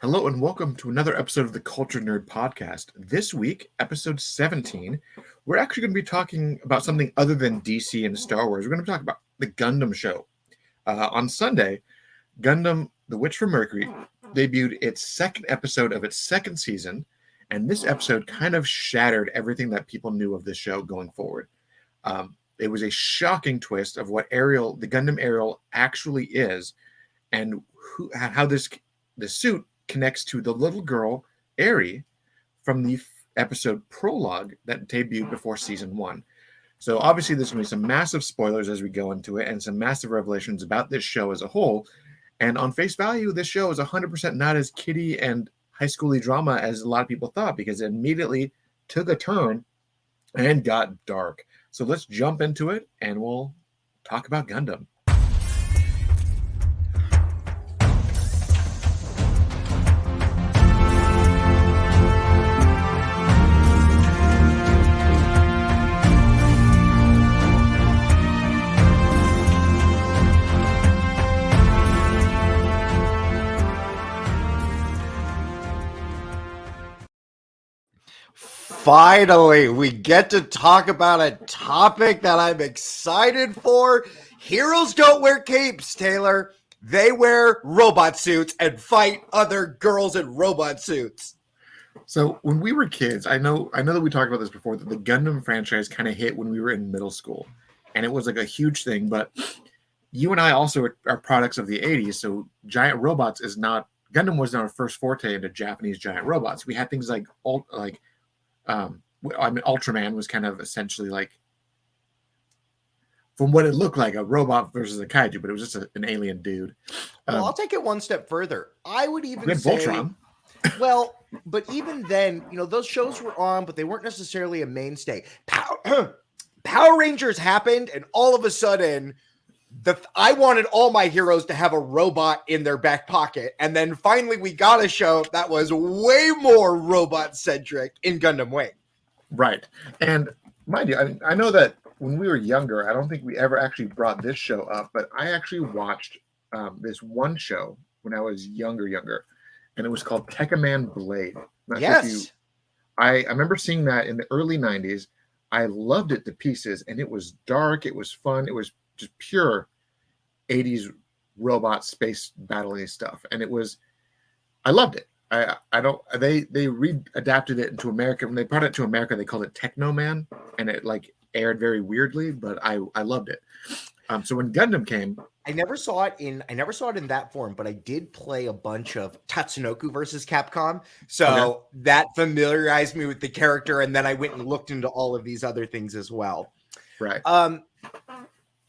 Hello and welcome to another episode of the Culture Nerd Podcast. This week, episode 17, we're actually going to be talking about something other than DC and Star Wars. We're going to talk about the Gundam show. On Sunday, Gundam The Witch from Mercury debuted its second episode of its second season, and this episode kind of shattered everything that people knew of this show going forward. It was a shocking twist of what Ariel, the Gundam Ariel, actually is, and how the suit connects to the little girl, Eri, from the episode Prologue that debuted before season 1. So obviously there's going to be some massive spoilers as we go into it and some massive revelations about this show as a whole. And on face value, this show is 100% not as kiddie and high schooly drama as a lot of people thought, because it immediately took a turn and got dark. So let's jump into it and we'll talk about Gundam. Finally, we get to talk about a topic that I'm excited for. Heroes don't wear capes, Taylor. They wear robot suits and fight other girls in robot suits. So when we were kids, I know that we talked about this before, that the Gundam franchise kind of hit when we were in middle school. And it was like a huge thing. But you and I also are products of the 80s. So giant robots is not, Gundam was not our first forte into Japanese giant robots. We had things like Ultraman was kind of essentially like, from what it looked like, a robot versus a kaiju, but it was just an alien dude. Well, I'll take it one step further. I would even say Voltron. Well, but even then, those shows were on, but they weren't necessarily a mainstay. Power Rangers happened, and all of a sudden, I wanted all my heroes to have a robot in their back pocket. And then finally we got a show that was way more robot-centric in Gundam Wing. Right. And mind you, I know that when we were younger, I don't think we ever actually brought this show up, but I actually watched this one show when I was younger, and it was called Tekkaman Blade. Yes. I remember seeing that in the early 90s. I loved it to pieces, and it was dark, it was fun, it was just pure 80s robot space battling stuff, and I loved it. They readapted it into America. When they brought it to America, they called it Technoman, and it aired very weirdly, but I loved it. So when Gundam came, I never saw it in that form, but I did play a bunch of Tatsunoko versus Capcom. So that familiarized me with the character, and then I went and looked into all of these other things as well. Right.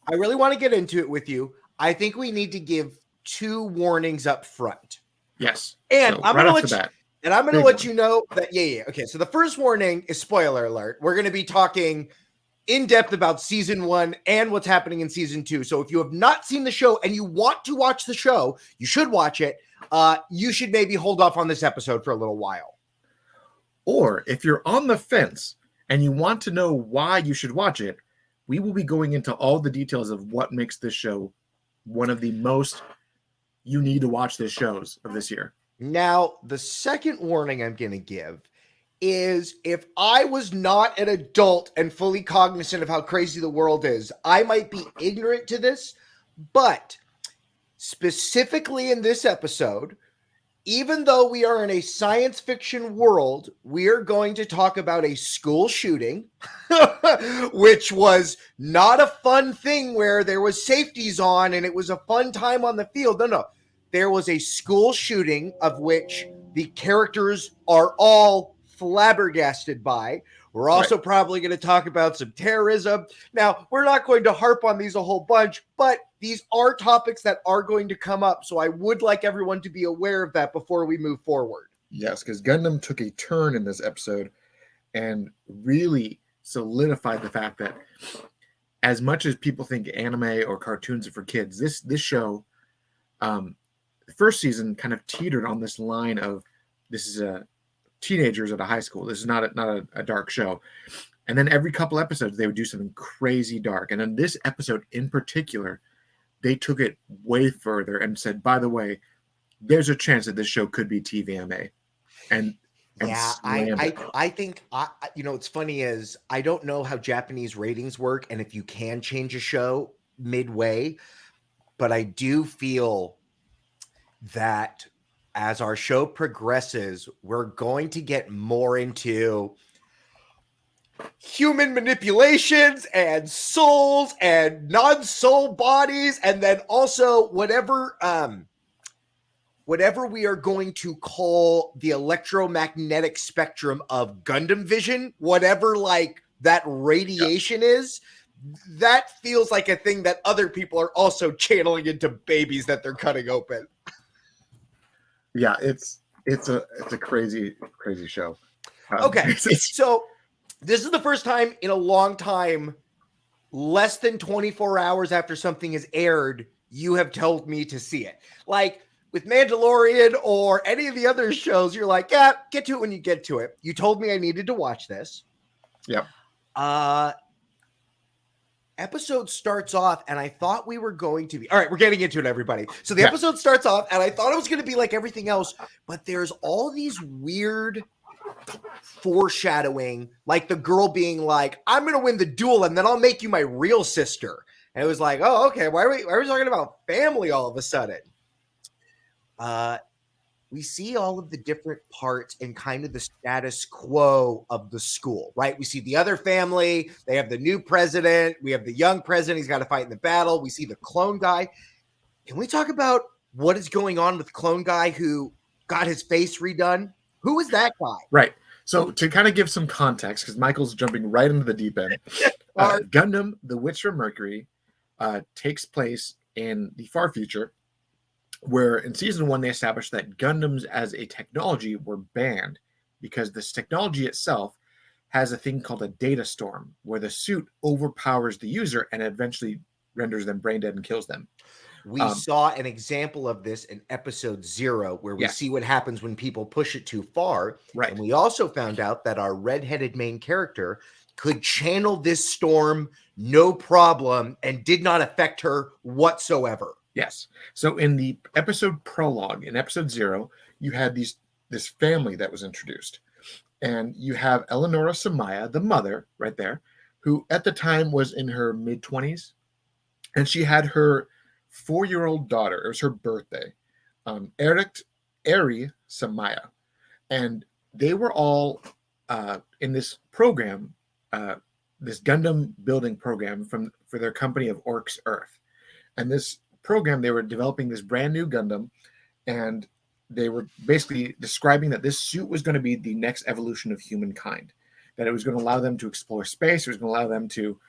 I really want to get into it with you. I think we need to give 2 warnings up front. Yes. And so I'm right going to let you know that, okay. So the first warning is spoiler alert. We're going to be talking in depth about season 1 and what's happening in season 2. So if you have not seen the show and you want to watch the show, you should watch it. You should maybe hold off on this episode for a little while. Or if you're on the fence and you want to know why you should watch it, we will be going into all the details of what makes this show one of the most you need to watch this shows of this year. Now, the second warning I'm going to give is, if I was not an adult and fully cognizant of how crazy the world is, I might be ignorant to this, but specifically in this episode, even though we are in a science fiction world, we are going to talk about a school shooting, which was not a fun thing where there was safeties on and it was a fun time on the field. No. There was a school shooting of which the characters are all flabbergasted by. We're also probably going to talk about some terrorism. Now, we're not going to harp on these a whole bunch, but these are topics that are going to come up. So I would like everyone to be aware of that before we move forward. Yes, because Gundam took a turn in this episode and really solidified the fact that as much as people think anime or cartoons are for kids, this show, the first season kind of teetered on this line of, this is a teenagers at a high school. This is not a dark show. And then every couple episodes, they would do something crazy dark. And in this episode in particular, they took it way further and said, by the way, there's a chance that this show could be TVMA and Yeah, slam it. I think what's funny is I don't know how Japanese ratings work and if you can change a show midway, but I do feel that as our show progresses, we're going to get more into human manipulations and souls and non-soul bodies, and then also whatever we are going to call the electromagnetic spectrum of Gundam vision, whatever like that radiation is, that feels like a thing that other people are also channeling into babies that they're cutting open. Yeah, it's a crazy show. Okay, so this is the first time in a long time, less than 24 hours after something is aired, you have told me to see it. Like with Mandalorian or any of the other shows, you're like, yeah, get to it when you get to it. You told me I needed to watch this. Yep. Episode starts off, and I thought we were going to be all right. We're getting into it, everybody. So the episode starts off, and I thought it was going to be like everything else, but there's all these weird foreshadowing, like the girl being like, I'm going to win the duel, and then I'll make you my real sister. And it was like, oh, okay. Why are we talking about family all of a sudden? We see all of the different parts and kind of the status quo of the school, right? We see the other family. They have the new president. We have the young president. He's got to fight in the battle. We see the clone guy. Can we talk about what is going on with clone guy who got his face redone? Who is that guy? Right. So to kind of give some context, because Michael's jumping right into the deep end, Gundam The Witch from Mercury takes place in the far future, where in season 1 they established that Gundams as a technology were banned because this technology itself has a thing called a data storm, where the suit overpowers the user and eventually renders them brain dead and kills them. We saw an example of this in episode 0, where we see what happens when people push it too far. Right. And we also found out that our redheaded main character could channel this storm no problem and did not affect her whatsoever. Yes. So in the episode Prologue, in episode 0, you had this family that was introduced. And you have Eleonora Samaya, the mother, right there, who at the time was in her mid-20s. And she had her 4-year-old daughter. It was her birthday. Eri Samaya. And they were all in this program, this Gundam building program for their company of Orcs Earth. And this program, they were developing this brand new Gundam, and they were basically describing that this suit was going to be the next evolution of humankind, that it was going to allow them to explore space, it was going to allow them to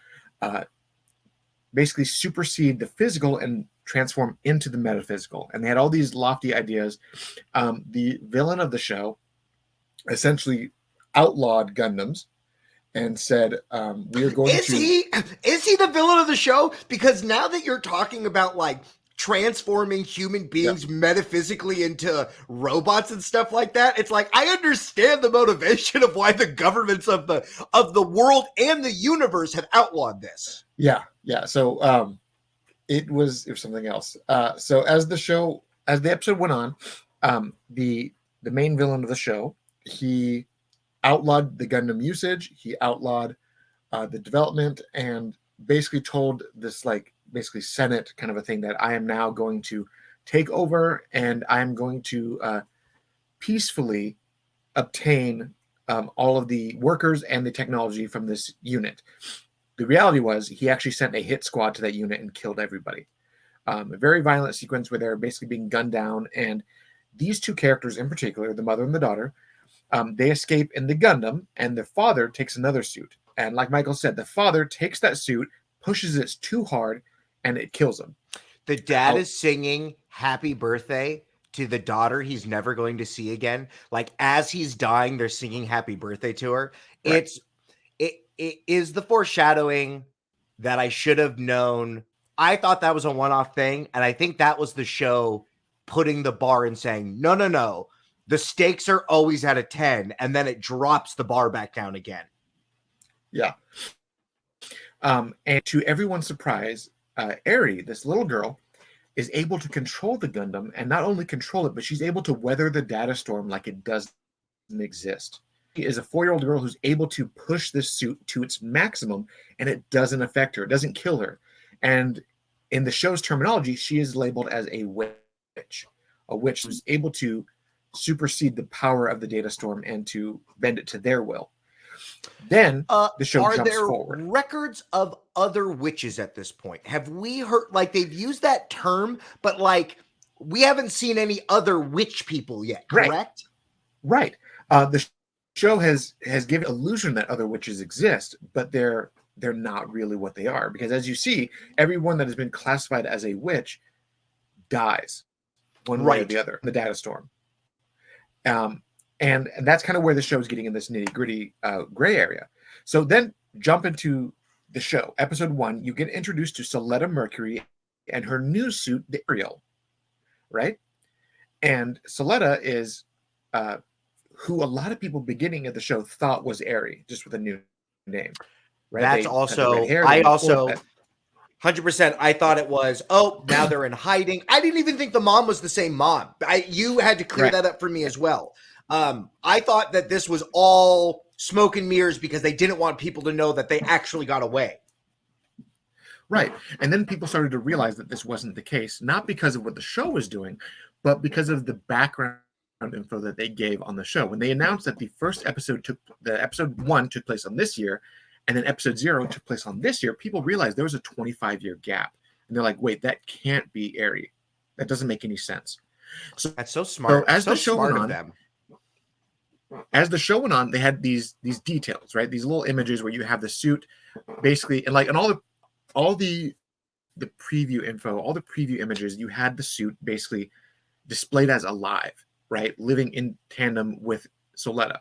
basically supersede the physical and transform into the metaphysical. And they had all these lofty ideas. The villain of the show essentially outlawed Gundams and said, we are going is he the villain of the show? Because now that you're talking about like transforming human beings metaphysically into robots and stuff like that, it's like I understand the motivation of why the governments of the world and the universe have outlawed this. Yeah. So it was something else. So as the episode went on, the main villain of the show, he outlawed the Gundam usage. He outlawed the development and basically told this basically Senate kind of a thing that I am now going to take over and I'm going to peacefully obtain all of the workers and the technology from this unit. The reality was he actually sent a hit squad to that unit and killed everybody. A very violent sequence where they're basically being gunned down. And these two characters in particular, the mother and the daughter, they escape in the Gundam, and the father takes another suit. And like Michael said, the father takes that suit, pushes it too hard, and it kills him. The dad is singing happy birthday to the daughter he's never going to see again. Like as he's dying, they're singing happy birthday to her. Right. It is the foreshadowing that I should have known. I thought that was a one-off thing, and I think that was the show putting the bar and saying, no. The stakes are always at a 10, and then it drops the bar back down again. Yeah. And to everyone's surprise, Eri, this little girl, is able to control the Gundam, and not only control it, but she's able to weather the data storm like it doesn't exist. She is a 4-year-old girl who's able to push this suit to its maximum, and it doesn't affect her, it doesn't kill her. And in the show's terminology, she is labeled as a witch who's able to supersede the power of the data storm and to bend it to their will. Then the show jumps forward. Are there records of other witches at this point? Have we heard, like, they've used that term, but like we haven't seen any other witch people yet, correct? Right. The show has given illusion that other witches exist, but they're not really what they are, because as you see, everyone that has been classified as a witch dies one way or the other in the data storm. And that's kind of where the show is getting in this nitty-gritty gray area. So then jump into the show. Episode 1, you get introduced to Soletta Mercury and her new suit, the Ariel, right? And Soletta is who a lot of people beginning of the show thought was Aerie, just with a new name. Right? That's I also 100%. I thought it was, now they're in hiding. I didn't even think the mom was the same mom. You had to clear that up for me as well. I thought that this was all smoke and mirrors because they didn't want people to know that they actually got away. Right. And then people started to realize that this wasn't the case, not because of what the show was doing, but because of the background info that they gave on the show. When they announced that the episode 1 took place on this year, and then episode 0 took place on this year, people realized there was a 25-year gap. And they're like, wait, that can't be Aerie. That doesn't make any sense. So that's so smart. So as the show went on, they had these details, right? These little images where you have the suit basically, and all the preview info, all the preview images, you had the suit basically displayed as alive, right? Living in tandem with Soletta,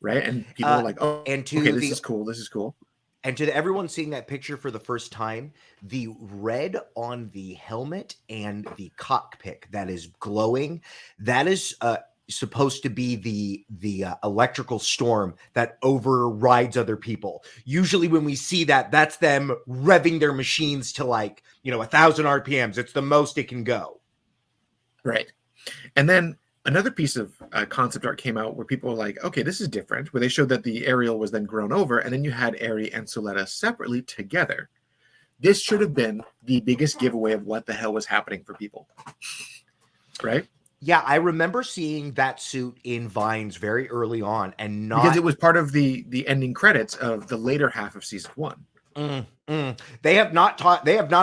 right? And people were like, this is cool. This is cool. And to everyone seeing that picture for the first time, the red on the helmet and the cockpit that is glowing, that is supposed to be the electrical storm that overrides other people. Usually when we see that, that's them revving their machines to 1,000 RPMs. It's the most it can go. Right. And then another piece of concept art came out where people were like, okay, this is different, where they showed that the Ariel was then grown over, and then you had Aerie and Soletta separately together. This should have been the biggest giveaway of what the hell was happening for people. Right? Yeah, I remember seeing that suit in Vines very early on, and because it was part of the ending credits of the later half of season 1. They have not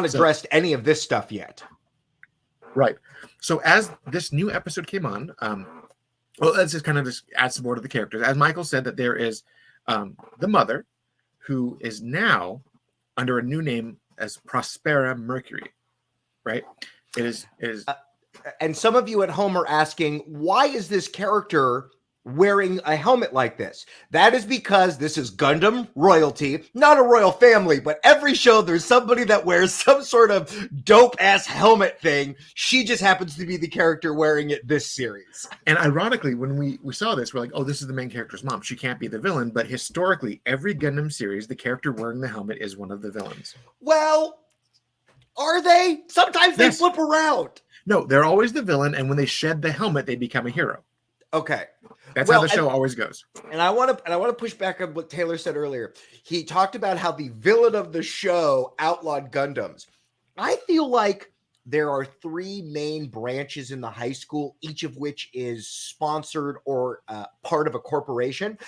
addressed any of this stuff yet. Right. So as this new episode came on, let's just kind of add some more to the characters. As Michael said, that there is the mother, who is now under a new name as Prospera Mercury, right? It is. And some of you at home are asking, why is this character wearing a helmet like this? That is because this is Gundam royalty, not a royal family, but every show there's somebody that wears some sort of dope ass helmet thing. She just happens to be the character wearing it this series. And ironically, when we saw this, we're like, oh, this is the main character's mom. She can't be the villain. But historically, every Gundam series, the character wearing the helmet is one of the villains. Well, are they? Sometimes they flip around. No, they're always the villain. And when they shed the helmet, they become a hero. Okay. That's how the show always goes. And I want to push back on what Taylor said earlier. He talked about how the villain of the show outlawed Gundams. I feel like there are 3 main branches in the high school, each of which is sponsored or part of a corporation.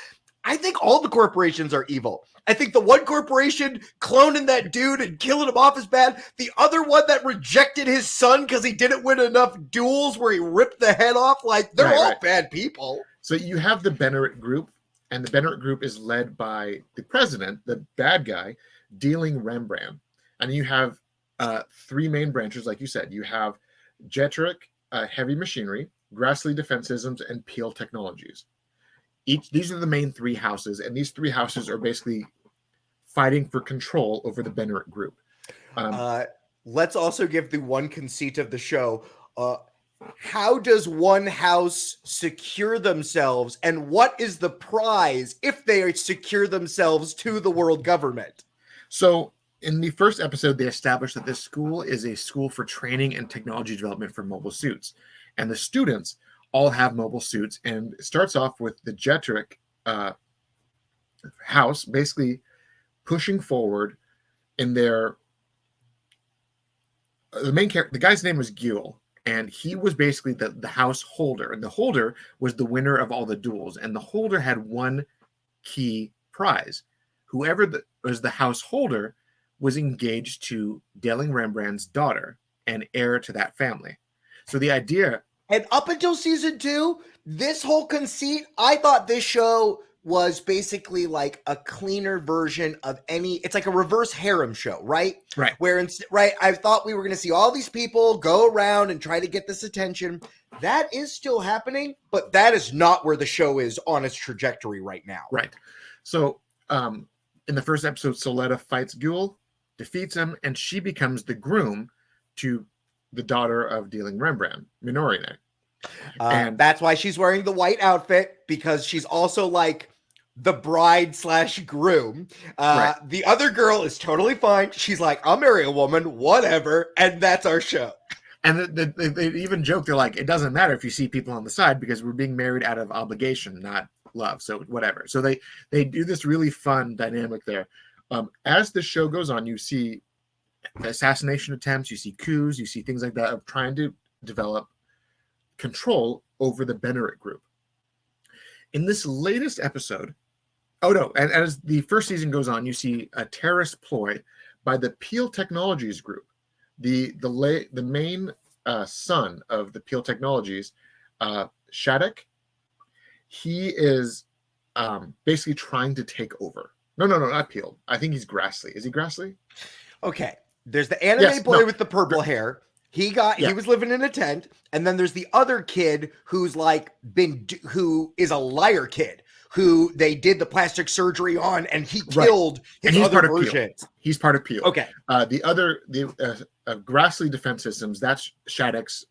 I think all the corporations are evil. I think the one corporation cloning that dude and killing him off is bad. The other one that rejected his son because he didn't win enough duels where he ripped the head off, they're all bad people. So you have the Bennett group, and the Bennett group is led by the president, the bad guy, Dealing Rembrandt. And you have 3 main branches, like you said. You have Jetric, Heavy Machinery, Grassley Defense Systems, and Peel Technologies. These are the main 3 houses, and these 3 houses are basically fighting for control over the Bennett group. Let's also give the one conceit of the show. How does one house secure themselves, and what is the prize if they secure themselves to the world government? So in the first episode, they established that this school is a school for training and technology development for mobile suits. And the students all have mobile suits. And it starts off with the Jetrick house basically pushing forward in their... The main character, the guy's name was Gule, and he was basically the house holder. And the holder was the winner of all the duels. And the holder had one key prize. Whoever was the house holder was engaged to Delling Rembrandt's daughter and heir to that family. So the idea... And up until season 2, this whole conceit, I thought this show was basically like a cleaner version of it's like a reverse harem show, right? Right. I thought we were going to see all these people go around and try to get this attention. That is still happening, but that is not where the show is on its trajectory right now. Right. So in the first episode, Soletta fights Gule, defeats him, and she becomes the groom to the daughter of Delling Rembrandt, Minorine. And that's why she's wearing the white outfit, because she's also like the bride / groom. Right. The other girl is totally fine. She's like, I'll marry a woman, whatever. And that's our show. And they even joke, they're like, it doesn't matter if you see people on the side because we're being married out of obligation, not love. So whatever. So they do this really fun dynamic there. As the show goes on, you see assassination attempts, you see coups, you see things like that of trying to develop control over the Benneret group. In this latest episode, and as the first season goes on, you see a terrorist ploy by the Peel Technologies group. The main son of the Peel Technologies, Shattuck, he is basically trying to take over. No, not Peel. I think he's Grassley. Is he Grassley? Okay. There's the anime boy with the purple hair. He was living in a tent, and then there's the other kid who's who is a liar kid who they did the plastic surgery on, and he killed his other versions. He's part of Peel. Okay. The Grassley Defense Systems, that's Shattuck's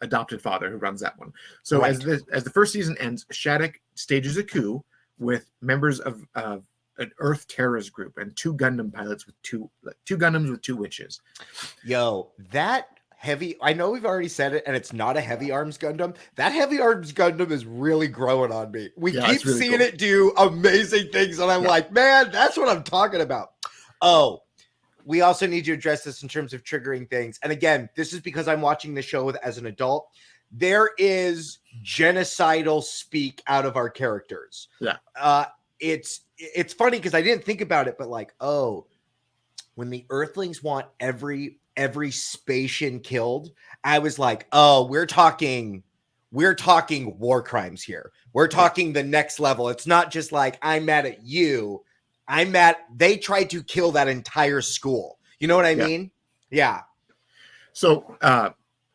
adopted father who runs that one. So as the first season ends, Shattuck stages a coup with members of an Earth terrorist group and 2 Gundam pilots with two Gundams with 2 witches. Yo, that heavy, I know we've already said it, and it's not a heavy arms Gundam. That heavy arms Gundam is really growing on me. We keep really seeing it do amazing things, and I'm like, man, that's what I'm talking about. Oh, we also need to address this in terms of triggering things. And again, this is because I'm watching the show as an adult. There is genocidal speak out of our characters. Yeah. It's funny because I didn't think about it, but like, when the Earthlings want every Spatian killed, I was like, we're talking war crimes here. We're talking the next level. It's not just like, I'm mad at you. They tried to kill that entire school. You know what I mean? Yeah. So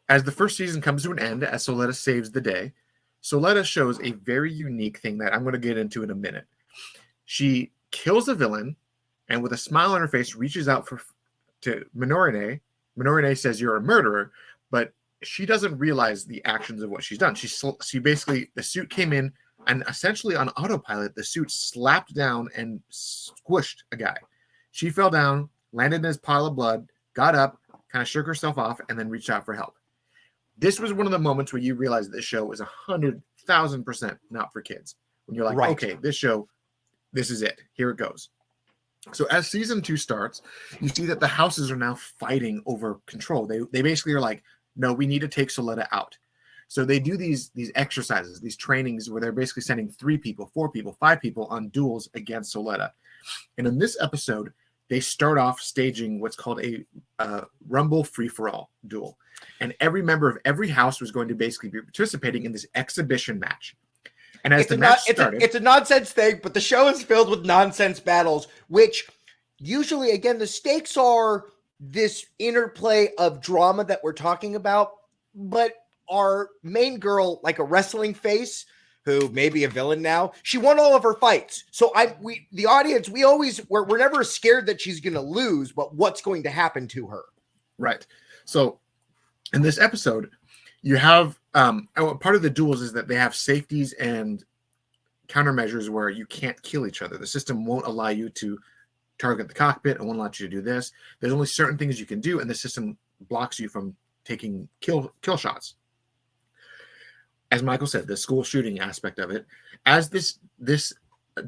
as the first season comes to an end, as Soletta saves the day, Soletta shows a very unique thing that I'm going to get into in a minute. She kills a villain and with a smile on her face reaches out to Minorine. Minorine says, you're a murderer, but she doesn't realize the actions of what she's done. She basically, the suit came in and essentially on autopilot, the suit slapped down and squished a guy. She fell down, landed in his pile of blood, got up, kind of shook herself off, and then reached out for help. This was one of the moments where you realize this show is 100,000% not for kids. When you're like, okay, this show, this is it. Here it goes. So as season 2 starts, you see that the houses are now fighting over control. They basically are like, no, we need to take Soletta out. So they do these exercises, these trainings where they're basically sending 3 people, 4 people, 5 people on duels against Soletta. And in this episode, they start off staging what's called a Rumble free-for-all duel. And every member of every house was going to basically be participating in this exhibition match. And as it's a nonsense thing, but the show is filled with nonsense battles, which usually, again, the stakes are this interplay of drama that we're talking about, but our main girl, like a wrestling face, who may be a villain now, she won all of her fights. So the audience, we're never scared that she's going to lose, but what's going to happen to her. Right. So in this episode, you have part of the duels is that they have safeties and countermeasures where you can't kill each other. The system won't allow you to target the cockpit. I won't let you do this. There's only certain things you can do, and the system blocks you from taking kill shots. As Michael said, the school shooting aspect of it, as this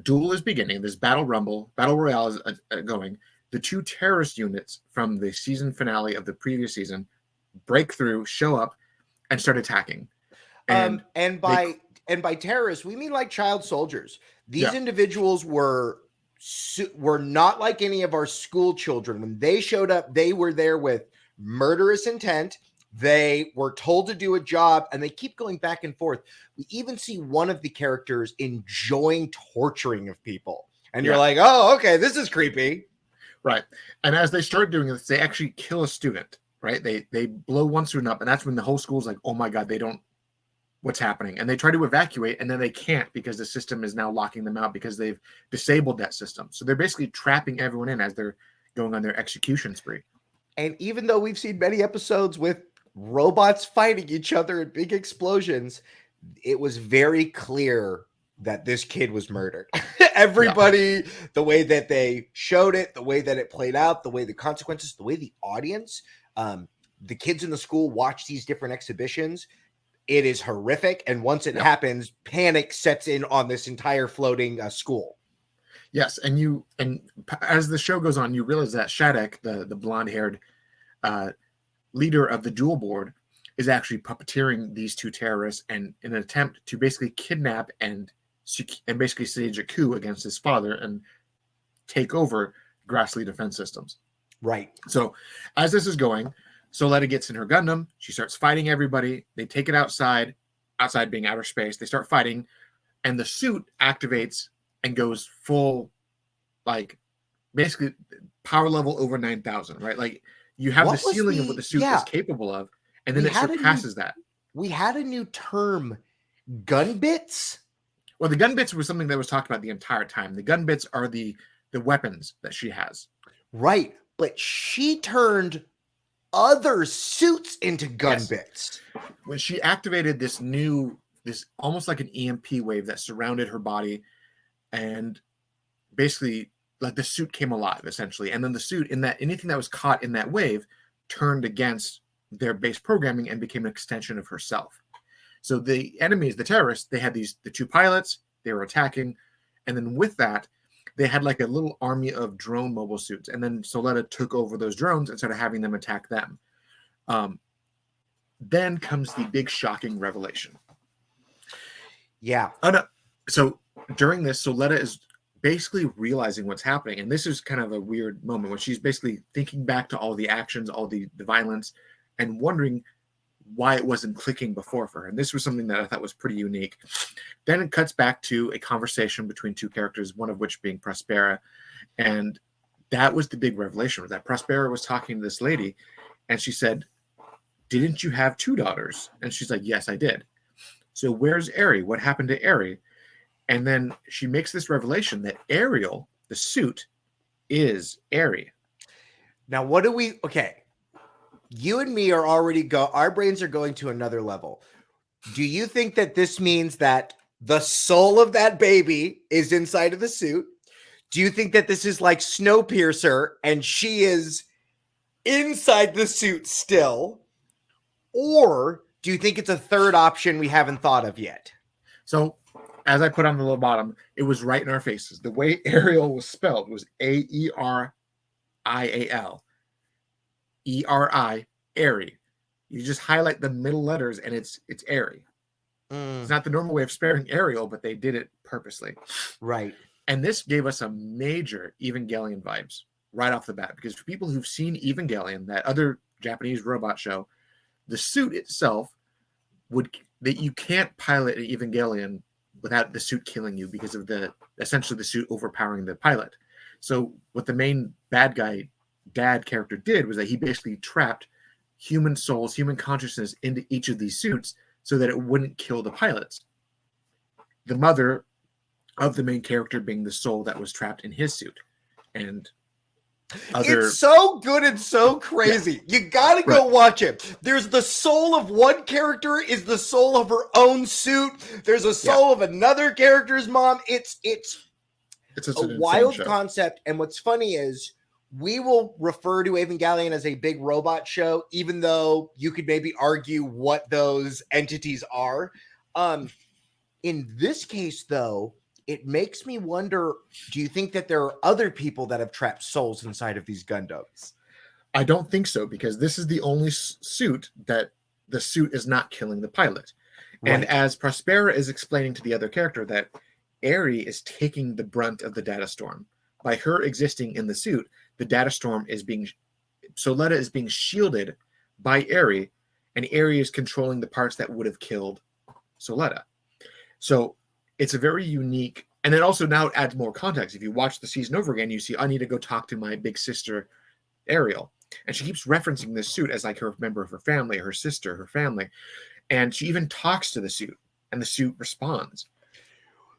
duel is beginning, this battle royale is going, the two terrorist units from the season finale of the previous season break through, show up, and start attacking. And by terrorists, we mean like child soldiers. These individuals were not like any of our school children. When they showed up, they were there with murderous intent. They were told to do a job, and they keep going back and forth. We even see one of the characters enjoying torturing of people. And you're like, oh, okay, this is creepy. Right. And as they start doing this, they actually kill a student, right? They blow one student up, and that's when the whole school's like, oh my God, what's happening? And they try to evacuate, and then they can't because the system is now locking them out because they've disabled that system. So they're basically trapping everyone in as they're going on their execution spree. And even though we've seen many episodes with robots fighting each other in big explosions, it was very clear that this kid was murdered. Everybody, the way that they showed it, the way that it played out, the way the consequences, the way the audience, the kids in the school watch these different exhibitions, it is horrific. And once it happens, panic sets in on this entire floating school. Yes, and as the show goes on, you realize that Shattuck, the blonde-haired leader of the duel board, is actually puppeteering these two terrorists and in an attempt to basically kidnap and basically stage a coup against his father and take over Grassley Defense Systems. Right. So as this is going, Soletta gets in her Gundam. She starts fighting everybody. They take it outside being outer space. They start fighting, and the suit activates and goes full, like, basically power level over 9,000, right? Like, you have the ceiling of what the suit is capable of, and then it surpasses that. We had a new term, gun bits. Well, the gun bits was something that was talked about the entire time. The gun bits are the weapons that she has. Right, but she turned other suits into gun bits. When she activated this almost like an EMP wave that surrounded her body, and basically like the suit came alive essentially, and then the suit anything that was caught in that wave turned against their base programming and became an extension of herself. So the enemies, the terrorists, they had the two pilots, they were attacking, and then with that they had like a little army of drone mobile suits, and then Soletta took over those drones and started having them attack them. Then comes the big shocking revelation. So during this, Soletta is basically realizing what's happening, and this is kind of a weird moment when she's basically thinking back to all the actions, all the violence, and wondering why it wasn't clicking before for her. And this was something that I thought was pretty unique. Then it cuts back to a conversation between two characters, one of which being Prospera, and that was the big revelation, was that Prospera was talking to this lady, and she said, "Didn't you have two daughters?" And she's like, "Yes, I did." "So where's Ari? What happened to Ari?" And then she makes this revelation that Ariel, the suit, is Ari. Now, okay. You and me are our brains are going to another level. Do you think that this means that the soul of that baby is inside of the suit? Do you think that this is like Snowpiercer and she is inside the suit still? Or do you think it's a third option we haven't thought of yet? So, as I put on the little bottom, it was right in our faces. The way Ariel was spelled was Aerial. ERI, Airy. You just highlight the middle letters and it's Airy. It's not the normal way of spelling Ariel, but they did it purposely. Right. And this gave us a major Evangelion vibes right off the bat, because for people who've seen Evangelion, that other Japanese robot show, the suit itself that you can't pilot an Evangelion without the suit killing you because of essentially the suit overpowering the pilot. So what the main bad guy dad character did was that he basically trapped human souls, human consciousness into each of these suits so that it wouldn't kill the pilots. The mother of the main character being the soul that was trapped in his suit. And it's so good and so crazy. You gotta go watch it. There's the soul of one character is the soul of her own suit. There's a soul of another character's mom. It's It's just A an insane wild show. concept. And what's funny is we will refer to Evangelion as a big robot show, even though you could maybe argue what those entities are. In this case, though, it makes me wonder, do you think that there are other people that have trapped souls inside of these Gundams? I don't think so, because this is the only suit that the suit is not killing the pilot. And Right. as Prospera is explaining to the other character that Eri is taking the brunt of the data storm. By her existing in the suit, the data storm is being, Soletta is being shielded by Eri, and Eri is controlling the parts that would have killed Soletta. So it's a very unique, and it also now adds more context. If you watch the season over again, you see, I need to go talk to my big sister, Ariel. And she keeps referencing this suit as like her member of her family, her sister, her family. And she even talks to the suit, and the suit responds.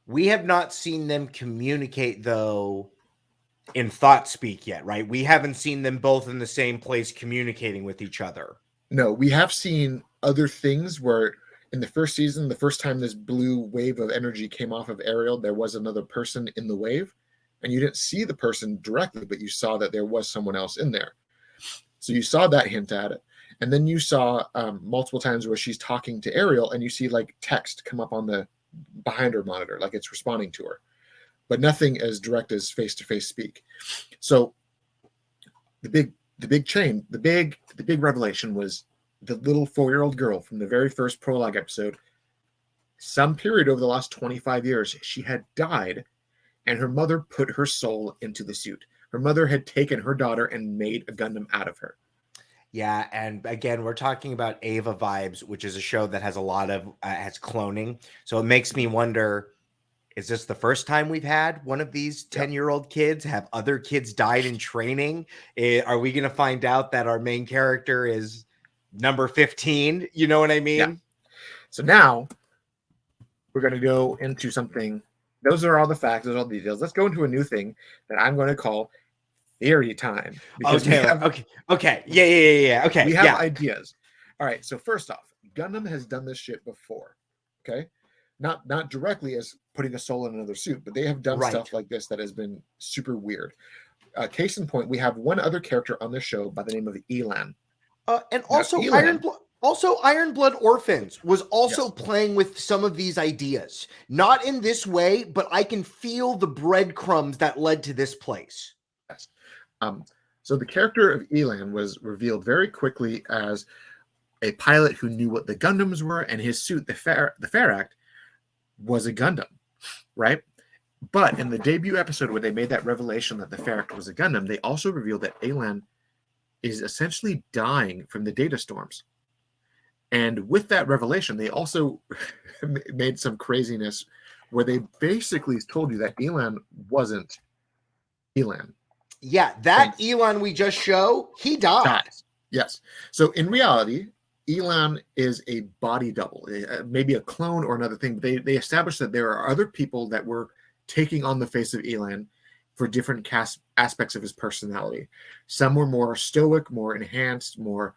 We have not seen them communicate, though, in thought speak yet, right? We haven't seen them both in the same place communicating with each other. No, we have seen other things where in the first season, the first time this blue wave of energy came off of Ariel, there was another person in the wave. And you didn't see the person directly, but you saw that there was someone else in there. So you saw that hint at it. And then you saw multiple times where she's talking to Ariel, and you see like text come up on the behind her monitor, like it's responding to her, but nothing as direct as face-to-face speak. So the big revelation was the little 4-year-old girl from the very first Prologue episode. Some period over the last 25 years, she had died, and her mother put her soul into the suit. Her mother had taken her daughter and made a Gundam out of her. Yeah, and again, we're talking about Ava Vibes, which is a show that has a lot of has cloning. So it makes me wonder, is this the first time we've had one of these 10-year-old kids? Have other kids died in training? Are we going to find out that our main character is number 15? You know what I mean? Yeah. So now we're going to go into something. Those are all the facts. Those are all the details. Let's go into a new thing that I'm going to call theory time. Because okay. Yeah. Okay. We have ideas. All right. So first off, Gundam has done this shit before. Okay. Not directly as putting a soul in another suit, but they have done stuff like this that has been super weird. Case in point, we have one other character on the show by the name of Elan. And also Iron Blood Orphans was also playing with some of these ideas. Not in this way, but I can feel the breadcrumbs that led to this place. Yes. So the character of Elan was revealed very quickly as a pilot who knew what the Gundams were, and his suit, the Ferract, was a Gundam, right? But in the debut episode where they made that revelation that the Ferract was a Gundam, they also revealed that Elan is essentially dying from the data storms. And with that revelation, they also made some craziness where they basically told you that Elan wasn't Elan. Yeah, that Elan we just show, he dies. Yes. So in reality, Elan is a body double, maybe a clone or another thing. They established that there are other people that were taking on the face of Elan for different aspects of his personality. Some were more stoic, more enhanced, more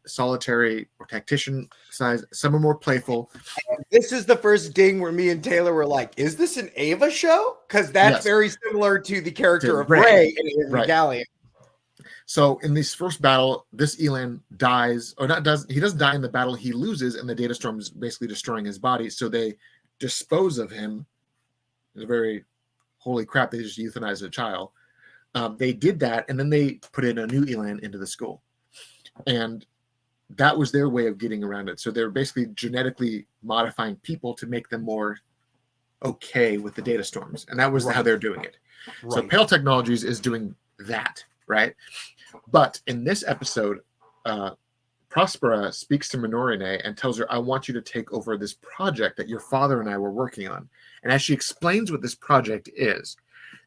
solitary or tactician size. Some are more playful. And this is the first ding where me and Taylor were like, is this an Ava show? Because that's very similar to the character of Rey in Evangelion. So in this first battle, this Elan dies, or he doesn't die in the battle, he loses, and the data storm is basically destroying his body. So they dispose of him. It's a very holy crap, they just euthanized a child. They did that, and then they put in a new Elan into the school. And that was their way of getting around it. So they're basically genetically modifying people to make them more okay with the data storms. And that was how they're doing it. Right. So Pale Technologies is doing that, right? But in this episode, Prospera speaks to Minorine and tells her, I want you to take over this project that your father and I were working on. And as she explains what this project is,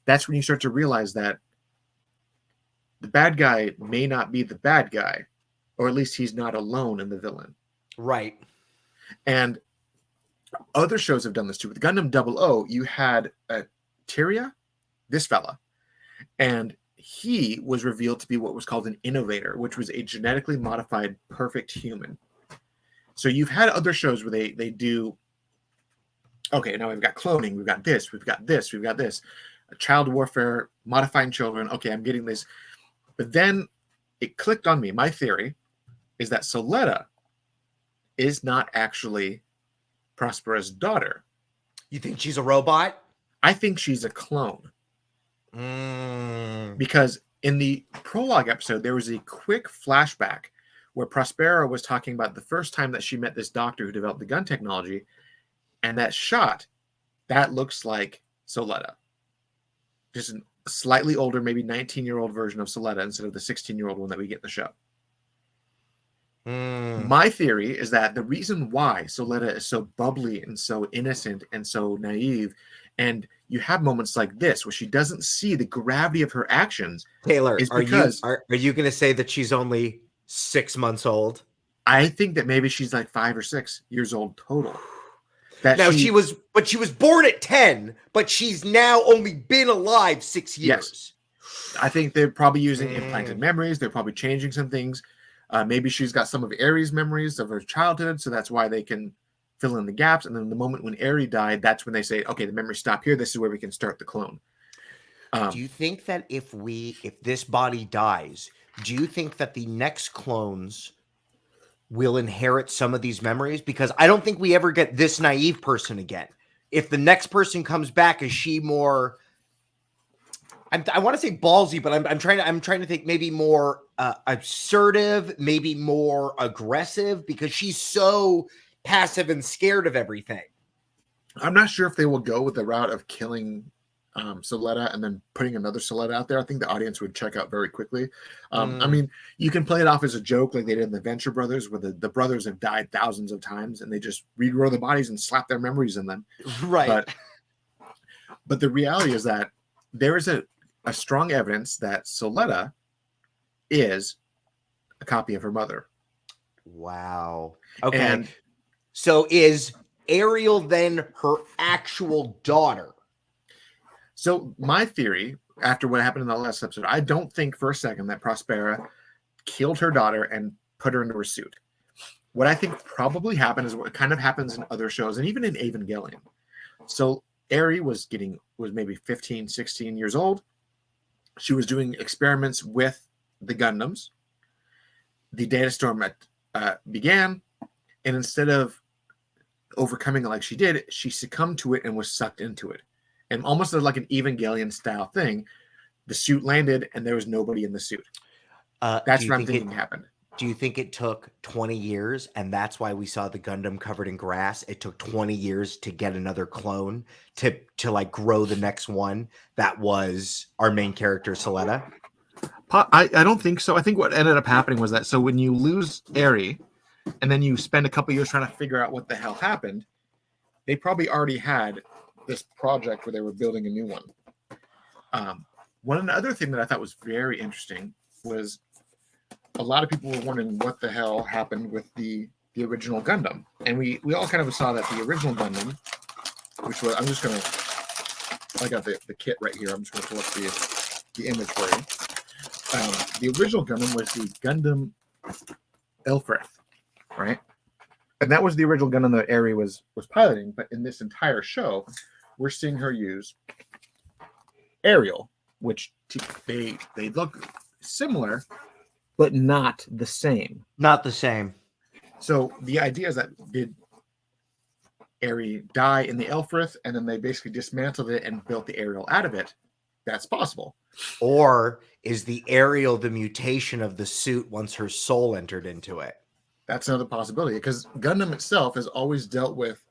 that's when you start to realize that the bad guy may not be the bad guy, or at least he's not alone in the villain. Right. And other shows have done this too. With Gundam 00, you had Tyria, this fella, and he was revealed to be what was called an innovator, which was a genetically modified perfect human. So you've had other shows where they do, okay, now we've got cloning, we've got this, we've got this, we've got this. child warfare, modifying children. Okay, I'm getting this. But then it clicked on me. My theory is that Soletta is not actually Prospera's daughter. You think she's a robot? I think she's a clone. Because in the prologue episode, there was a quick flashback where Prospera was talking about the first time that she met this doctor who developed the gun technology. And that shot, that looks like Soletta. Just a slightly older, maybe 19-year-old version of Soletta instead of the 16-year-old one that we get in the show. My theory is that the reason why Soletta is so bubbly and so innocent and so naive, and you have moments like this where she doesn't see the gravity of her actions, Taylor, is because are you going to say that she's only 6 months old? I think that maybe she's like 5 or 6 years old total. Now she was born at 10, but she's now only been alive 6 years. Yes. I think they're probably using implanted memories. They're probably changing some things. Maybe she's got some of Aries' memories of her childhood, so that's why they can fill in the gaps. And then the moment when Aries died, that's when they say, okay, the memories stop here. This is where we can start the clone. Do you think that if this body dies, do you think that the next clones will inherit some of these memories? Because I don't think we ever get this naive person again. If the next person comes back, is she more... I want to say ballsy, but I'm trying to think maybe more assertive, maybe more aggressive, because she's so passive and scared of everything. I'm not sure if they will go with the route of killing Soletta and then putting another Soletta out there. I think the audience would check out very quickly. I mean, you can play it off as a joke like they did in the Venture Brothers, where the brothers have died thousands of times and they just regrow the bodies and slap their memories in them. Right. But the reality is that there is a strong evidence that Soletta is a copy of her mother. Wow. Okay. And so is Ariel then her actual daughter? So my theory, after what happened in the last episode, I don't think for a second that Prospera killed her daughter and put her into her suit. What I think probably happened is what kind of happens in other shows and even in Evangelion. So Aerie was maybe 15, 16 years old. She was doing experiments with the Gundams. The data storm began, and instead of overcoming it like she did, she succumbed to it and was sucked into it. And almost like an Evangelion style thing, the suit landed and there was nobody in the suit. That's what I'm thinking happened. Do you think it took 20 years and that's why we saw the Gundam covered in grass? It took 20 years to get another clone to like grow the next one that was our main character, Soletta? I don't think so. I think what ended up happening was that so when you lose Aerie and then you spend a couple years trying to figure out what the hell happened, they probably already had this project where they were building a new one. One other thing that I thought was very interesting was a lot of people were wondering what the hell happened with the original Gundam. And we all kind of saw that the original Gundam, which was, I'm just going to, I got the kit right here. I'm just going to pull up the image for you. The original Gundam was the Gundam Elfrith, right? And that was the original Gundam that Aerie was piloting. But in this entire show, we're seeing her use Ariel, which they look similar, but not the same. Not the same. So the idea is that did Aerie die in the Elfrith, and then they basically dismantled it and built the Ariel out of it? That's possible. Or is the Ariel the mutation of the suit once her soul entered into it? That's another possibility, because Gundam itself has always dealt with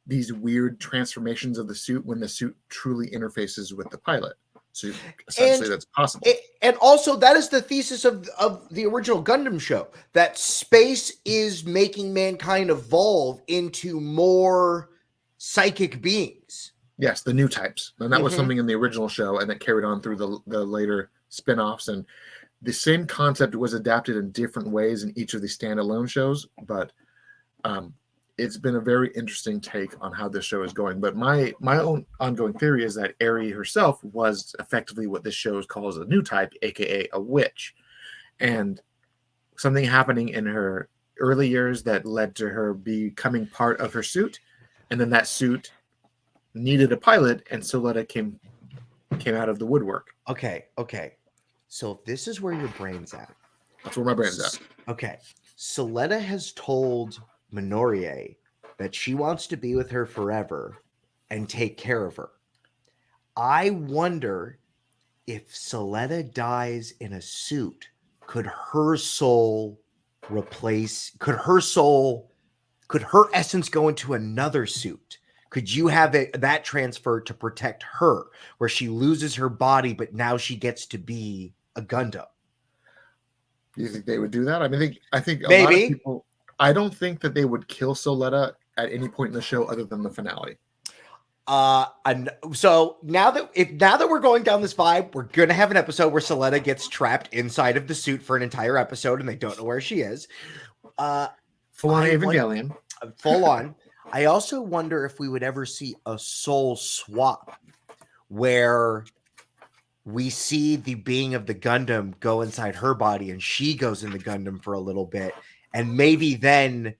these weird transformations of the suit when the suit truly interfaces with the pilot. So essentially that's possible. And also that is the thesis of the original Gundam show, that space is making mankind evolve into more psychic beings. Yes, the new types. And that was something in the original show and that carried on through the later spin-offs. And the same concept was adapted in different ways in each of the standalone shows, but it's been a very interesting take on how this show is going. But my own ongoing theory is that Aerie herself was effectively what this show calls a new type, aka a witch. And something happening in her early years that led to her becoming part of her suit. And then that suit needed a pilot, and Soletta came came out of the woodwork. Okay. So if this is where your brain's at. That's where my brain's at. Okay. Soletta has told Minorie that she wants to be with her forever and take care of her. I wonder if Soletta dies in a suit, could her essence go into another suit? Could you have that transfer to protect her, where she loses her body, but now she gets to be a Gundam? Do you think they would do that? I mean, I think a Maybe. lot of people. I don't think that they would kill Soletta at any point in the show other than the finale. And so now that we're going down this vibe, we're gonna have an episode where Soletta gets trapped inside of the suit for an entire episode, and they don't know where she is. Full on Evangelion. Full on. I also wonder if we would ever see a soul swap where we see the being of the Gundam go inside her body and she goes in the Gundam for a little bit. And maybe then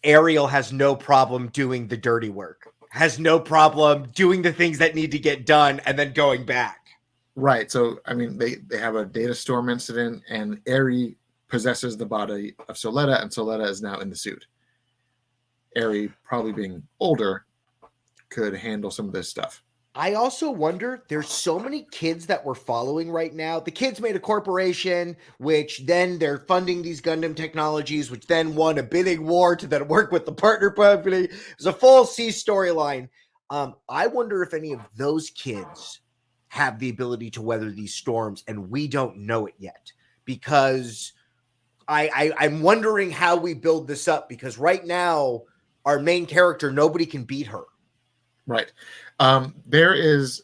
Ariel has no problem doing the dirty work, has no problem doing the things that need to get done and then going back. Right. So, I mean, they have a data storm incident and Eri possesses the body of Soletta and Soletta is now in the suit. Eri, probably being older, could handle some of this stuff. I also wonder, there's so many kids that we're following right now. The kids made a corporation, which then they're funding these Gundam technologies, which then won a bidding war to then work with the partner company. It was a full C storyline. I wonder if any of those kids have the ability to weather these storms, and we don't know it yet. Because I'm wondering how we build this up, because right now, our main character, nobody can beat her. Right. There is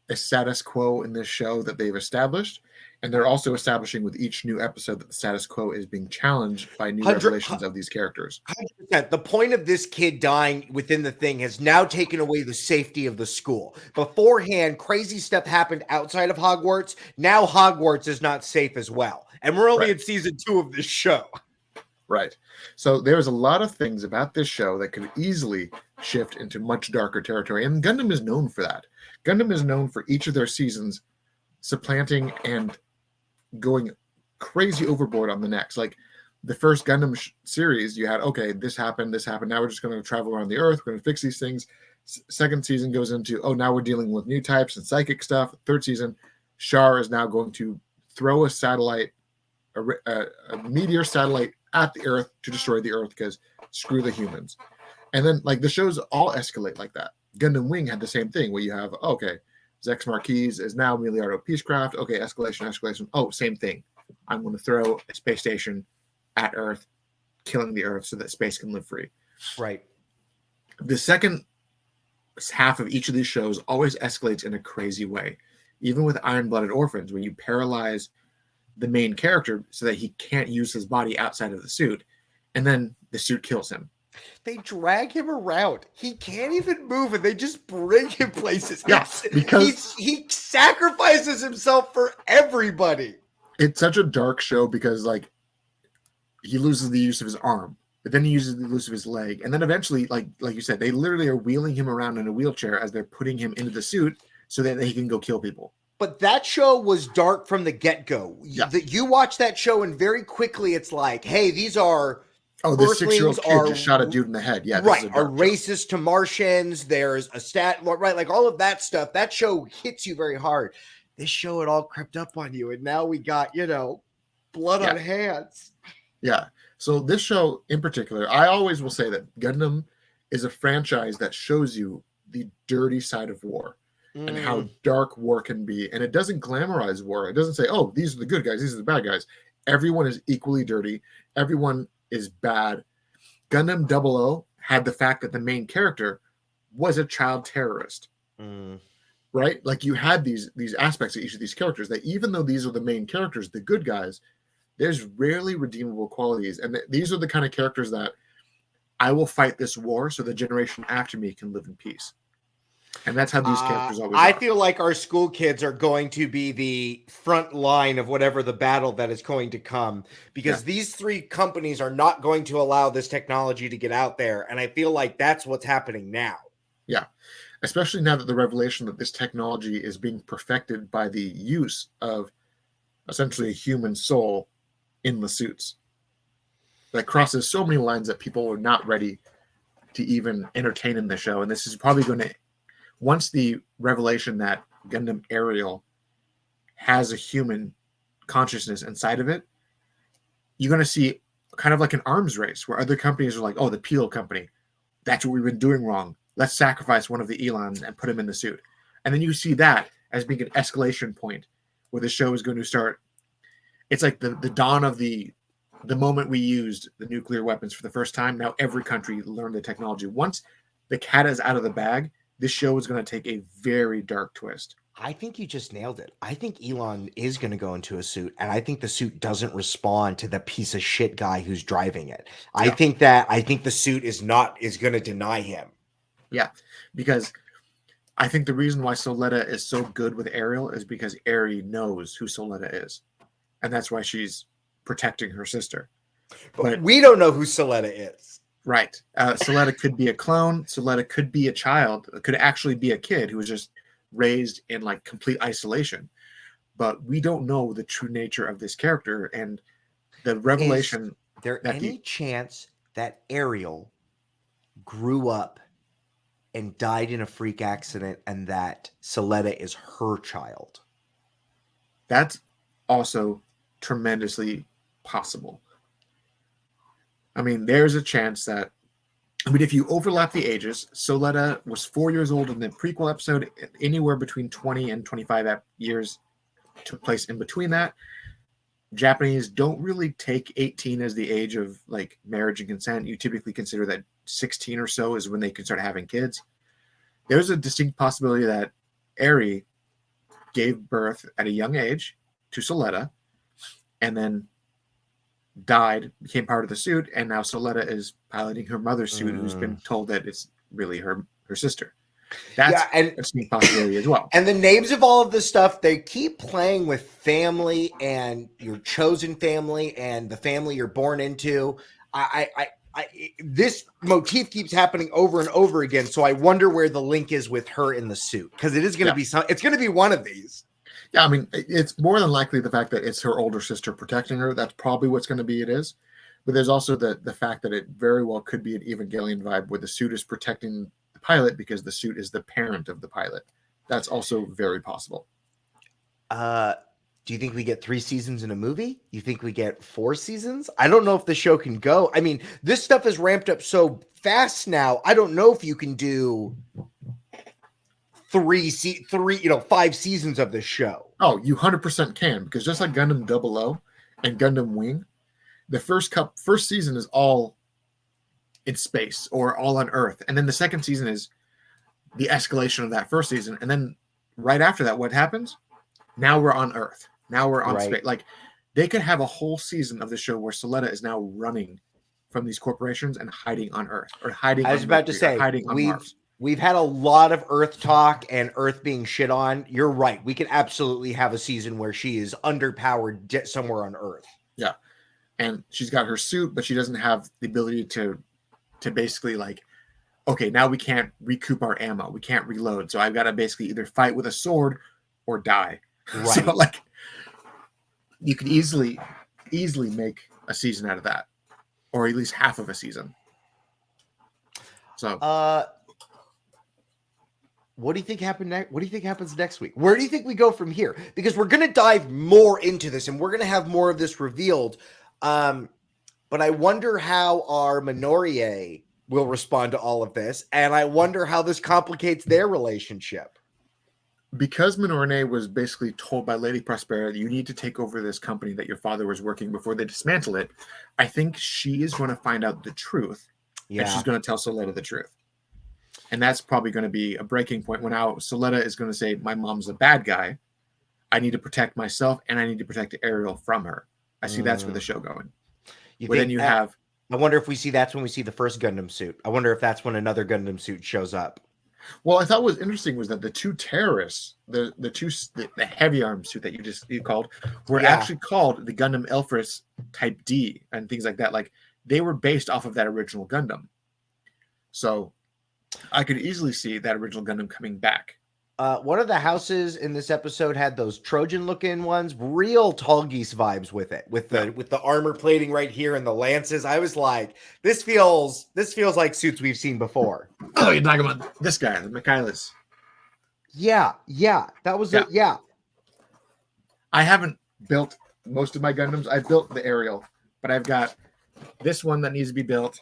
a status quo in this show that they've established, and they're also establishing with each new episode that the status quo is being challenged by new revelations of these characters. 100%. The point of this kid dying within the thing has now taken away the safety of the school. Beforehand, crazy stuff happened outside of Hogwarts. Now Hogwarts is not safe as well. And we're only in season 2 of this show. Right. So there's a lot of things about this show that could easily shift into much darker territory. And Gundam is known for that. Gundam is known for each of their seasons supplanting and going crazy overboard on the next. Like the first Gundam series, you had, okay, this happened. Now we're just going to travel around the Earth. We're going to fix these things. Second season goes into, now we're dealing with new types and psychic stuff. Third season, Char is now going to throw a satellite, a meteor satellite at the Earth to destroy the Earth because screw the humans. And then like the shows all escalate like that. Gundam Wing had the same thing where you have, okay, Zex Marquise is now Miliardo Peacecraft. Okay, escalation. Oh, same thing. I'm going to throw a space station at Earth, killing the Earth so that space can live free. Right. The second half of each of these shows always escalates in a crazy way. Even with Iron-Blooded Orphans, when you paralyze the main character so that he can't use his body outside of the suit, and then the suit kills him. They drag him around. He can't even move, and they just bring him places. Yes, because he sacrifices himself for everybody. It's such a dark show because like he loses the use of his arm, but then he uses the use of his leg, and then eventually, like you said, they literally are wheeling him around in a wheelchair as they're putting him into the suit so that he can go kill people. But that show was dark from the get-go. Yeah. You watch that show, and very quickly it's like, hey, these are... Oh, this 6-year-old kid just shot a dude in the head. Yeah, right. Are racist to Martians. There's a right, like all of that stuff. That show hits you very hard. This show, it all crept up on you, and now we got, blood on hands. Yeah. So this show in particular, I always will say that Gundam is a franchise that shows you the dirty side of war. And how dark war can be. And it doesn't glamorize war. It doesn't say, oh, these are the good guys, these are the bad guys. Everyone is equally dirty. Everyone is bad. Gundam 00 had the fact that the main character was a child terrorist. Right? Like you had these aspects of each of these characters that even though these are the main characters, the good guys, there's rarely redeemable qualities. And these are the kind of characters that I will fight this war so the generation after me can live in peace. And that's how these characters always are. I feel like our school kids are going to be the front line of whatever the battle that is going to come, because these three companies are not going to allow this technology to get out there. And I feel like that's what's happening now. Yeah, especially now that the revelation that this technology is being perfected by the use of essentially a human soul in the suits. That crosses so many lines that people are not ready to even entertain in the show. And this is probably going to, once the revelation that Gundam Ariel has a human consciousness inside of it, you're going to see kind of like an arms race where other companies are like, oh, the Peel company, that's what we've been doing wrong. Let's sacrifice one of the Elons and put him in the suit. And then you see that as being an escalation point where the show is going to start. It's like the dawn of the moment we used the nuclear weapons for the first time. Now every country learned the technology. Once the cat is out of the bag, this show is going to take a very dark twist. I think you just nailed it. I think Elon is going to go into a suit, and I think the suit doesn't respond to the piece of shit guy who's driving it. I think the suit is going to deny him. Yeah, because I think the reason why Soletta is so good with Ariel is because Ari knows who Soletta is, and that's why she's protecting her sister. But we don't know who Soletta is. Right. Soletta could be a clone. Soletta could be a child. It could actually be a kid who was just raised in like complete isolation. But we don't know the true nature of this character. And the revelation... Is there any chance that Ariel grew up and died in a freak accident and that Soletta is her child? That's also tremendously possible. I mean, there's a chance that, if you overlap the ages, Soletta was 4 years old in the prequel episode. Anywhere between 20 and 25 years took place in between that. Japanese don't really take 18 as the age of like marriage and consent. You typically consider that 16 or so is when they can start having kids. There's a distinct possibility that Ari gave birth at a young age to Soletta and then died, became part of the suit, and now Soletta is piloting her mother's suit, who's been told that it's really her sister. That's a distinct possibility as well. And the names of all of this stuff, they keep playing with family and your chosen family and the family you're born into. This motif keeps happening over and over again. So I wonder where the link is with her in the suit, because it is going to be it's going to be one of these. Yeah, I mean, it's more than likely the fact that it's her older sister protecting her. That's probably what's going to be it is. But there's also the fact that it very well could be an Evangelion vibe where the suit is protecting the pilot because the suit is the parent of the pilot. That's also very possible. Do you think we get 3 seasons in a movie? You think we get 4 seasons? I don't know if the show can go. I mean, this stuff is ramped up so fast now. I don't know if you can do 5 seasons of this show. Oh, you 100% can, because just like Gundam 00 and Gundam Wing, the first season is all in space or all on Earth, and then the second season is the escalation of that first season, and then right after that, what happens? Now we're on Earth. Now we're on space. Like, they could have a whole season of the show where Soletta is now running from these corporations and hiding on Earth, or hiding. I was about to say, hiding on Mars. We've had a lot of Earth talk and Earth being shit on. You're right. We could absolutely have a season where she is underpowered somewhere on Earth. Yeah. And she's got her suit, but she doesn't have the ability to basically like, okay, now we can't recoup our ammo. We can't reload. So I've got to basically either fight with a sword or die. Right. So like, you could easily make a season out of that, or at least half of a season. So, what do you think happened next? What do you think happens next week? Where do you think we go from here? Because we're going to dive more into this, and we're going to have more of this revealed. But I wonder how our Minorie will respond to all of this, and I wonder how this complicates their relationship. Because Minorie was basically told by Lady Prospera, you need to take over this company that your father was working before they dismantle it, I think she is going to find out the truth, and she's going to tell Soletta the truth. And that's probably going to be a breaking point when now Soletta is going to say, my mom's a bad guy. I need to protect myself, and I need to protect Ariel from her. I see that's where the show going. I wonder if we see that's when we see the first Gundam suit. I wonder if that's when another Gundam suit shows up. Well, I thought what was interesting was that the two terrorists, the heavy arm suit that you called, were actually called the Gundam Elfris Type D and things like that. Like, they were based off of that original Gundam. So I could easily see that original Gundam coming back. One of the houses in this episode had those Trojan-looking ones, real Tall Geese vibes with it, with the armor plating right here and the lances. I was like, this feels like suits we've seen before. Oh, you're talking about this guy, the Michaelis. Yeah, that was Yeah. yeah. I haven't built most of my Gundams. I built the Ariel, but I've got this one that needs to be built.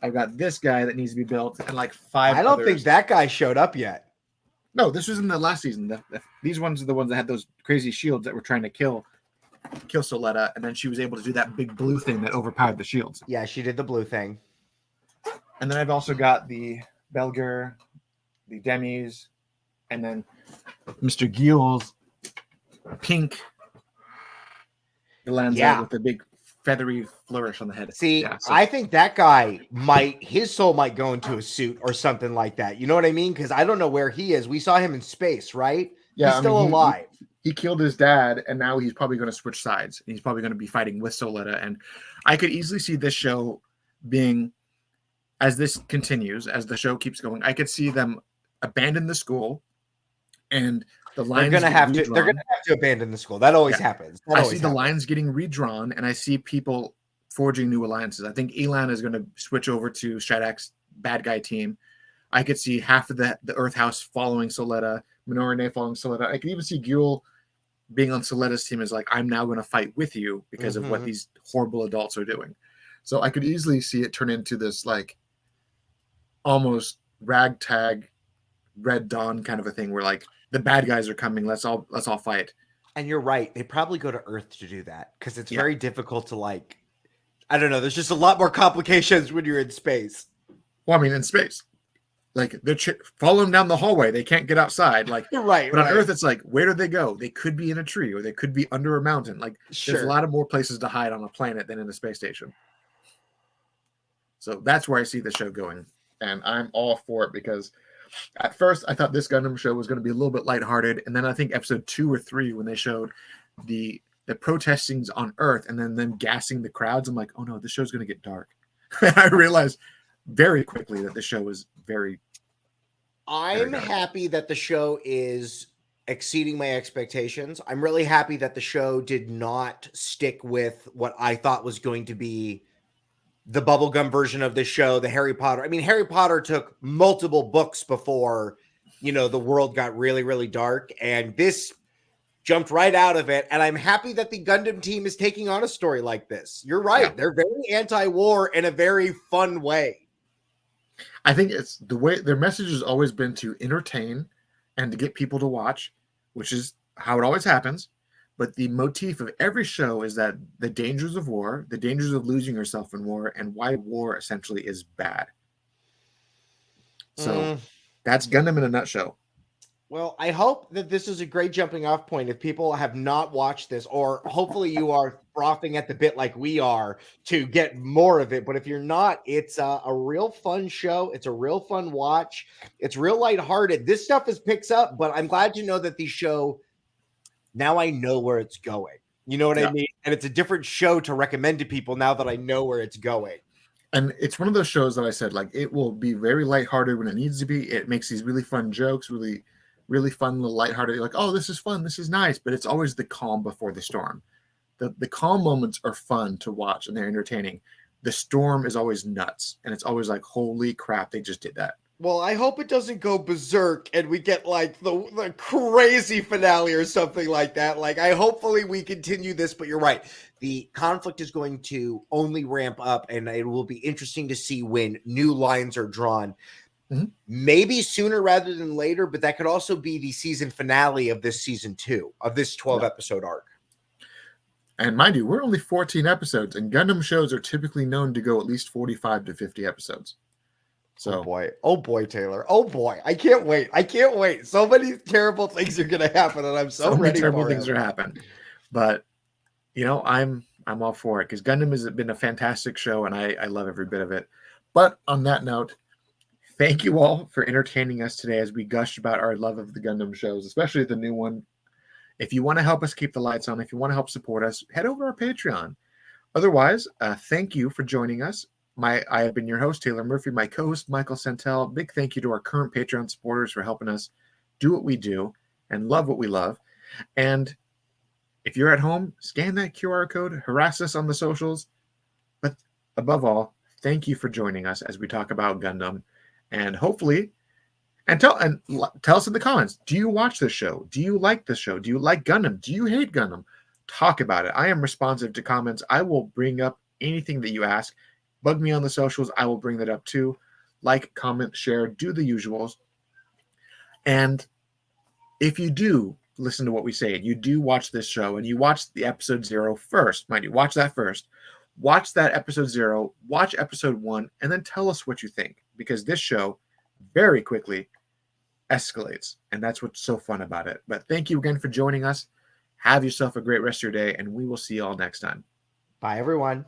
I've got this guy that needs to be built, and like 5 I don't others. think that guy showed up yet. No, this was in the last season. These ones are the ones that had those crazy shields that were trying to kill Soletta, and then she was able to do that big blue thing that overpowered the shields. Yeah, she did the blue thing. And then I've also got the Belger, the Demis, and then Mr. Giel's pink Galanza with the big feathery flourish on the head. See, I think that guy his soul might go into a suit or something like that. You know what I mean? Because I don't know where he is. We saw him in space, right? Yeah, he's still alive. He killed his dad, and now he's probably going to switch sides. He's probably going to be fighting with Soletta. And I could easily see this show being, as this continues, as the show keeps going, I could see them abandon the school, and the lines they're gonna have to abandon the school. That always happens. I see the lines getting redrawn, and I see people forging new alliances. I think Elan is going to switch over to Shadak's bad guy team. I could see half of the Earth House following Soletta, Minorine following Soletta. I could even see Guel being on Soletta's team is like, I'm now going to fight with you because of what these horrible adults are doing. So I could easily see it turn into this like almost ragtag Red Dawn kind of a thing where like the bad guys are coming. Let's all fight. And you're right. They probably go to Earth to do that because it's very difficult to like. I don't know. There's just a lot more complications when you're in space. Well, I mean, in space, like they're following down the hallway. They can't get outside. Like right. But on Earth, it's like, where do they go? They could be in a tree or they could be under a mountain. Like there's a lot of more places to hide on a planet than in a space station. So that's where I see the show going, and I'm all for it because. At first, I thought this Gundam show was going to be a little bit lighthearted, and then I think episode 2 or 3, when they showed the protestings on Earth and then them gassing the crowds, I'm like, oh no, this show's going to get dark. I realized very quickly that the show was very. I'm happy that the show is exceeding my expectations. I'm really happy that the show did not stick with what I thought was going to be the bubblegum version of the show, the Harry Potter. I mean, Harry Potter took multiple books before, the world got really, really dark. And this jumped right out of it. And I'm happy that the Gundam team is taking on a story like this. You're right. Yeah. They're very anti-war in a very fun way. I think it's the way their message has always been to entertain and to get people to watch, which is how it always happens. But the motif of every show is that the dangers of war, the dangers of losing yourself in war, and why war essentially is bad. So that's Gundam in a nutshell. Well, I hope that this is a great jumping off point if people have not watched this, or hopefully you are frothing at the bit like we are to get more of it. But if you're not, it's a real fun show. It's a real fun watch. It's real lighthearted. This stuff picks up, but I'm glad to know that the show, now I know where it's going. You know what I mean? And it's a different show to recommend to people now that I know where it's going. And it's one of those shows that I said, like, it will be very lighthearted when it needs to be. It makes these really fun jokes, really fun, little lighthearted. You're like, oh, this is fun. This is nice. But it's always the calm before the storm. The calm moments are fun to watch and they're entertaining. The storm is always nuts. And it's always like, holy crap, they just did that. Well, I hope it doesn't go berserk and we get like the crazy finale or something like that. Like, hopefully we continue this, but you're right. The conflict is going to only ramp up, and it will be interesting to see when new lines are drawn. Mm-hmm. Maybe sooner rather than later, but that could also be the season finale of this season 2 of this 12 episode arc. And mind you, we're only 14 episodes, and Gundam shows are typically known to go at least 45 to 50 episodes. So, oh boy, Taylor. Oh boy, I can't wait. So many terrible things are going to happen, and I'm so ready for it. So many terrible things are happening. But I'm all for it because Gundam has been a fantastic show, and I love every bit of it. But on that note, thank you all for entertaining us today as we gushed about our love of the Gundam shows, especially the new one. If you want to help us keep the lights on, if you want to help support us, head over to our Patreon. Otherwise, thank you for joining us. I have been your host, Taylor Murphy, my co-host, Michael Santel. Big thank you to our current Patreon supporters for helping us do what we do and love what we love. And if you're at home, scan that QR code, harass us on the socials. But above all, thank you for joining us as we talk about Gundam. And hopefully, tell us in the comments, do you watch this show? Do you like this show? Do you like Gundam? Do you hate Gundam? Talk about it. I am responsive to comments. I will bring up anything that you ask. Bug me on the socials. I will bring that up too. Like, comment, share, do the usuals. And if you do listen to what we say and you do watch this show and you watch the episode 0 first, mind you, watch that first. Watch that episode 0, watch episode 1, and then tell us what you think. Because this show very quickly escalates. And that's what's so fun about it. But thank you again for joining us. Have yourself a great rest of your day, and we will see you all next time. Bye, everyone.